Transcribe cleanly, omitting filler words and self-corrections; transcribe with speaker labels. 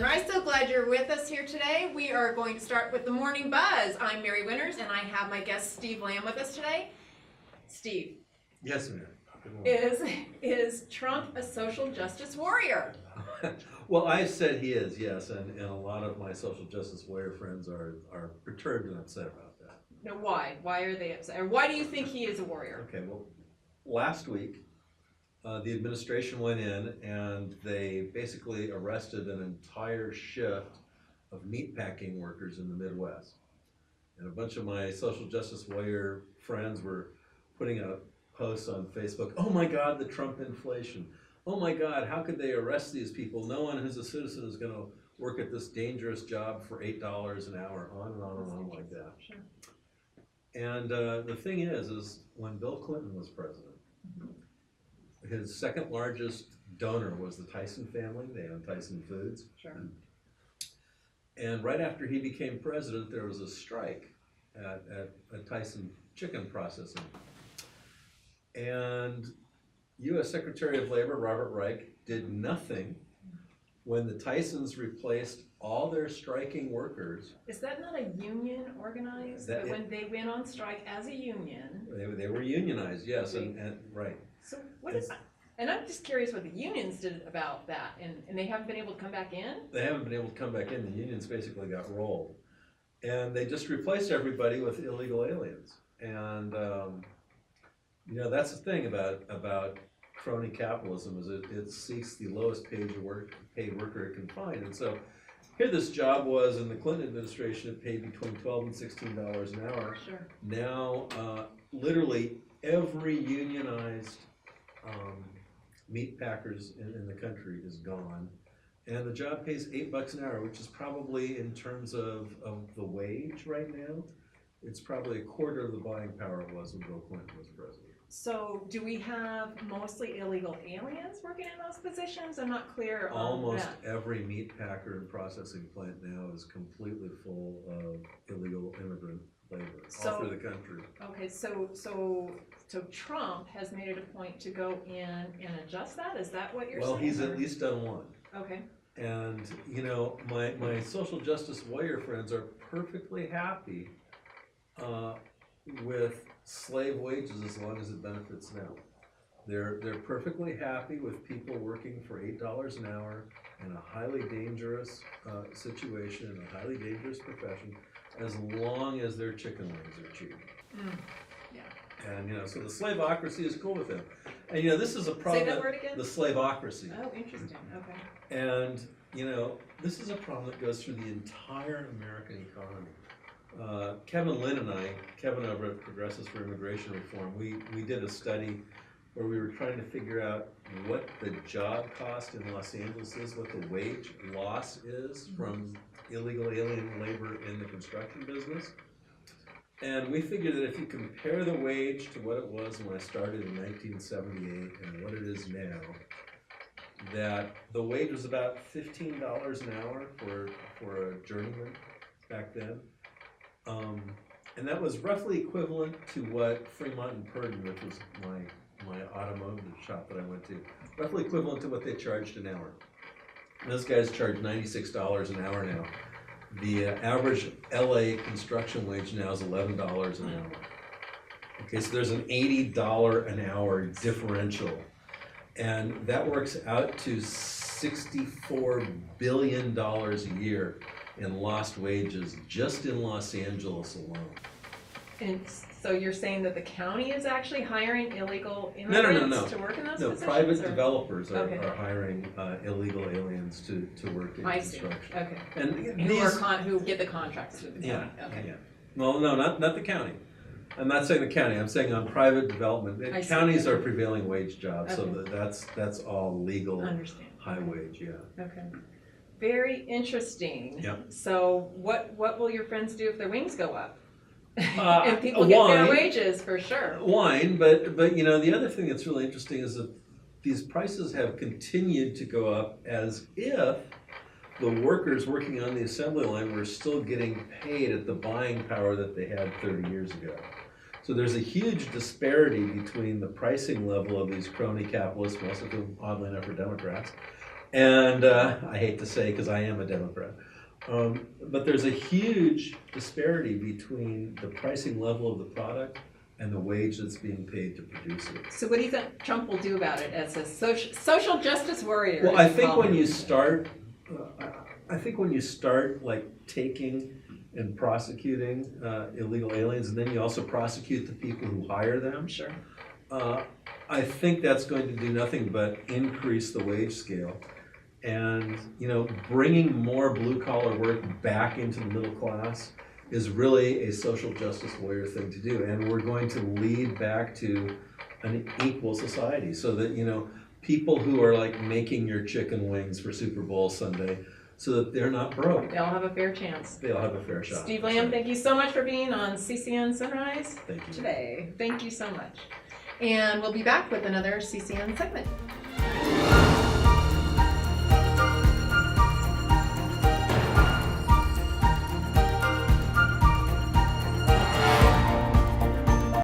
Speaker 1: Sunrise. So glad you're with us here today. We are going to start with the Morning Buzz. I'm Mary Winners, and I have my guest Steve Lamb with us today. Steve.
Speaker 2: Yes, ma'am.
Speaker 1: Is Trump a social justice warrior?
Speaker 2: Well, I said he is, yes, and a lot of my social justice warrior friends are perturbed and upset about that.
Speaker 1: No, why? Why are they upset? Or why do you think he is a warrior?
Speaker 2: Okay, well, last week, the administration went in and they basically arrested an entire shift of meatpacking workers in the Midwest. And a bunch of my social justice warrior friends were putting out posts on Facebook, oh my God, the Trump inflation. Oh my God, how could they arrest these people? No one who's a citizen is gonna work at this dangerous job for $8 an hour, on and on and on like that.
Speaker 1: Sure.
Speaker 2: And the thing is when Bill Clinton was president, his second largest donor was the Tyson family. They own Tyson Foods.
Speaker 1: Sure.
Speaker 2: And right after he became president, there was a strike at Tyson chicken processing. And U.S. Secretary of Labor Robert Reich did nothing when the Tysons replaced all their striking workers.
Speaker 1: Is that not a union organized? But when they went on strike as a union?
Speaker 2: They were unionized, yes, and right.
Speaker 1: So what is that? And I'm just curious what the unions did about that, and they haven't been able to come back in?
Speaker 2: They haven't been able to come back in. The unions basically got rolled. And they just replaced everybody with illegal aliens. And you know, that's the thing about crony capitalism, is it seeks the lowest paid worker it can find. And so here this job was in the Clinton administration, it paid between $12 and $16 an hour.
Speaker 1: Sure.
Speaker 2: Now, literally every unionized meat packers in the country is gone, and the job pays $8 an hour, which is probably, in terms of the wage right now, it's probably a quarter of the buying power it was when Bill Clinton was president.
Speaker 1: So do we have mostly illegal aliens working in those positions? I'm not clear on
Speaker 2: Almost
Speaker 1: that.
Speaker 2: every meat packer and processing plant now is completely full of illegal immigrant labor all through the country.
Speaker 1: Okay, so Trump has made it a point to go in and adjust that? Is that what you're saying?
Speaker 2: Well, he's at least done one.
Speaker 1: Okay.
Speaker 2: And you know, my social justice warrior friends are perfectly happy with slave wages as long as it benefits them. They're perfectly happy with people working for $8 an hour in a highly dangerous situation, in a highly dangerous profession, as long as their chicken wings are cheap.
Speaker 1: Yeah.
Speaker 2: And you know, so the slaveocracy is cool with them. And you know, this is a problem.
Speaker 1: Say that word again?
Speaker 2: The slaveocracy.
Speaker 1: Oh, interesting. Okay.
Speaker 2: And you know, this is a problem that goes through the entire American economy. Kevin Lynn and I, Kevin over at Progressives for Immigration Reform, we did a study where we were trying to figure out what the job cost in Los Angeles is, what the wage loss is from illegal alien labor in the construction business. And we figured that if you compare the wage to what it was when I started in 1978 and what it is now, that the wage was about $15 an hour for a journeyman back then. And that was roughly equivalent to what Fremont and Purdon, which was my automotive shop that I went to, roughly equivalent to what they charged an hour. And those guys charge $96 an hour now. The average LA construction wage now is $11 an hour. Okay, so there's an $80 an hour differential. And that works out to $64 billion a year in lost wages just in Los Angeles alone.
Speaker 1: And so you're saying that the county is actually hiring illegal immigrants to work in those positions?
Speaker 2: No, private developers are hiring illegal aliens to work in construction.
Speaker 1: Okay.
Speaker 2: And
Speaker 1: who get the contracts through the county?
Speaker 2: Yeah,
Speaker 1: Okay.
Speaker 2: yeah. Well, no, not the county. I'm not saying the county. I'm saying on private development. Counties are prevailing wage jobs, so that's all legal, high wage. Yeah.
Speaker 1: Okay. Very interesting.
Speaker 2: Yep.
Speaker 1: So what will your friends do if their wings go up? And people get their wages for sure.
Speaker 2: Wine, but you know, the other thing that's really interesting is that these prices have continued to go up as if the workers working on the assembly line were still getting paid at the buying power that they had 30 years ago. So there's a huge disparity between the pricing level of these crony capitalists, most of whom, oddly enough, are Democrats, And I hate to say, because I am a Democrat, but there's a huge disparity between the pricing level of the product and the wage that's being paid to produce it.
Speaker 1: So what do you think Trump will do about it as a social justice warrior?
Speaker 2: Well, I think when you start, like taking and prosecuting illegal aliens, and then you also prosecute the people who hire them.
Speaker 1: Sure.
Speaker 2: I think that's going to do nothing but increase the wage scale, and bringing more blue collar work back into the middle class is really a social justice warrior thing to do, and we're going to lead back to an equal society, so that people who are like making your chicken wings for Super Bowl Sunday, so that they're not broke.
Speaker 1: They all have a fair chance.
Speaker 2: They all have a fair shot.
Speaker 1: Steve Lamb, thank you so much for being on CCN Sunrise
Speaker 2: Thank you.
Speaker 1: today. Thank you so much. And we'll be back with another CCN segment.